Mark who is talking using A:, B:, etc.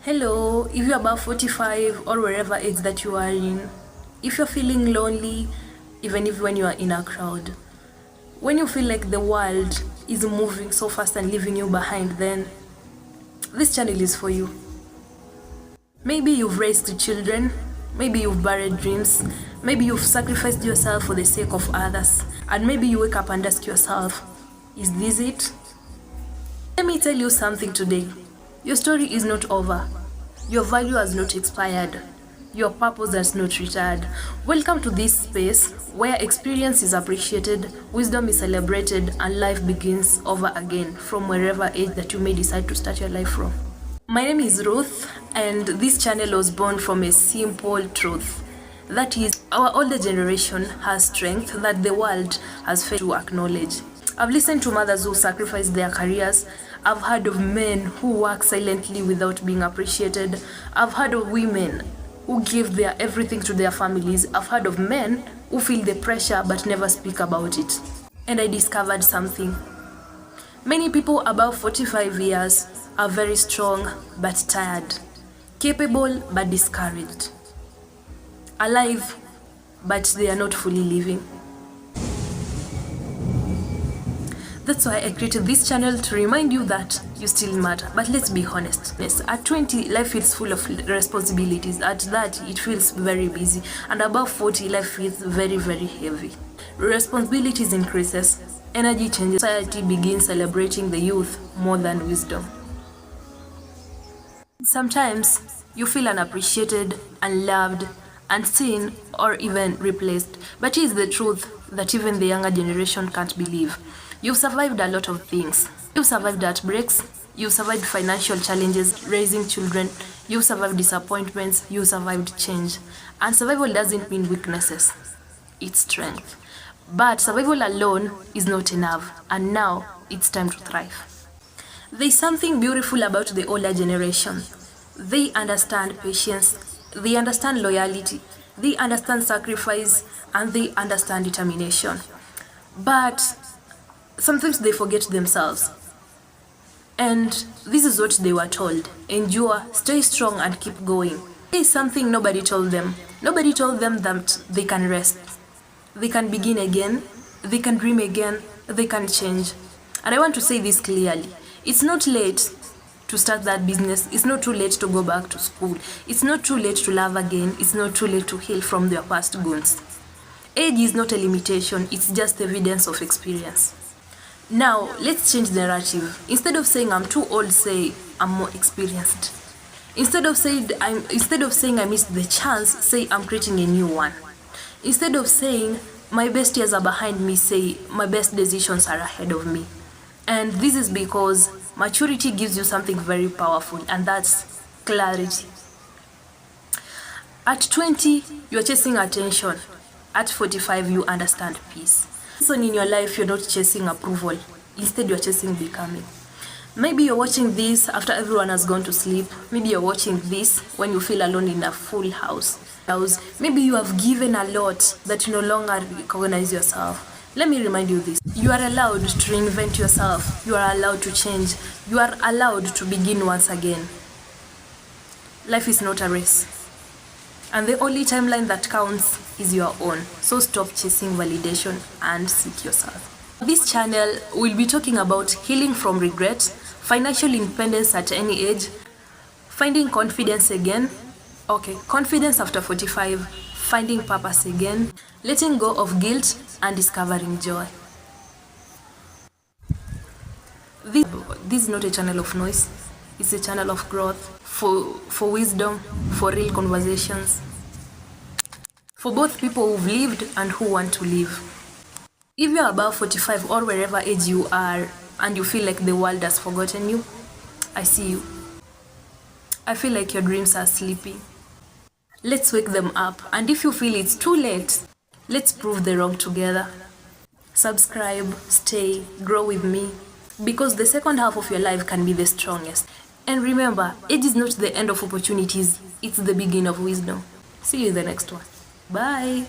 A: Hello, if you're above 45 or wherever age that you are in, if you're feeling lonely, even if when you are in a crowd, when you feel like the world is moving so fast and leaving you behind, then this channel is for you. Maybe you've raised children, maybe you've buried dreams, maybe you've sacrificed yourself for the sake of others, and maybe you wake up and ask yourself, is this it? Let me tell you something today. Your story is not over. Your value has not expired. Your purpose has not retired. Welcome to this space where experience is appreciated, wisdom is celebrated, and life begins over again from wherever age that you may decide to start your life from. My name is Ruth, and this channel was born from a simple truth. That is, our older generation has strength that the world has failed to acknowledge. I've listened to mothers who sacrifice their careers. I've heard of men who work silently without being appreciated. I've heard of women who give their everything to their families. I've heard of men who feel the pressure but never speak about it. And I discovered something. Many people above 45 years are very strong but tired, capable but discouraged, alive but they are not fully living. That's why I created this channel, to remind you that you still matter. But let's be honest. Yes, at 20, life feels full of responsibilities. At that, it feels very busy. And above 40, life feels very, very heavy. Responsibilities increases, energy changes, society begins celebrating the youth more than wisdom. Sometimes you feel unappreciated, unloved, unseen, or even replaced. But it is the truth that even the younger generation can't believe. You've survived a lot of things. You've survived heartbreaks, you've survived financial challenges, raising children, you've survived disappointments, you've survived change. And survival doesn't mean weaknesses, it's strength. But survival alone is not enough, and now it's time to thrive. There's something beautiful about the older generation. They understand patience, they understand loyalty, they understand sacrifice, and they understand determination. But sometimes they forget themselves. And this is what they were told: endure, stay strong, and keep going. There is something nobody told them. Nobody told them that they can rest. They can begin again. They can dream again. They can change. And I want to say this clearly. It's not late to start that business. It's not too late to go back to school. It's not too late to love again. It's not too late to heal from their past wounds. Age is not a limitation. It's just evidence of experience. Now, let's change the narrative. Instead of saying I'm too old, say I'm more experienced. Instead of saying I missed the chance, say I'm creating a new one. Instead of saying my best years are behind me, say my best decisions are ahead of me. And this is because maturity gives you something very powerful, and that's clarity. At 20, you're chasing attention. At 45, you understand peace. So in your life, you're not chasing approval. Instead, you're chasing becoming. Maybe you're watching this after everyone has gone to sleep. Maybe you're watching this when you feel alone in a full house. Maybe you have given a lot that you no longer recognize yourself. Let me remind you this. You are allowed to reinvent yourself. You are allowed to change. You are allowed to begin once again. Life is not a race. And the only timeline that counts is your own. So stop chasing validation and seek yourself. This channel will be talking about healing from regret, financial independence at any age, finding confidence again, confidence after 45, finding purpose again, letting go of guilt, and discovering joy. This is not a channel of noise. It's a channel of growth, for wisdom, for real conversations, for both people who've lived and who want to live. If you're above 45 or wherever age you are and you feel like the world has forgotten you, I see you. I feel like your dreams are sleeping. Let's wake them up, and if you feel it's too late, let's prove the wrong together. Subscribe, stay, grow with me, because the second half of your life can be the strongest. And remember, age is not the end of opportunities, it's the beginning of wisdom. See you in the next one. Bye.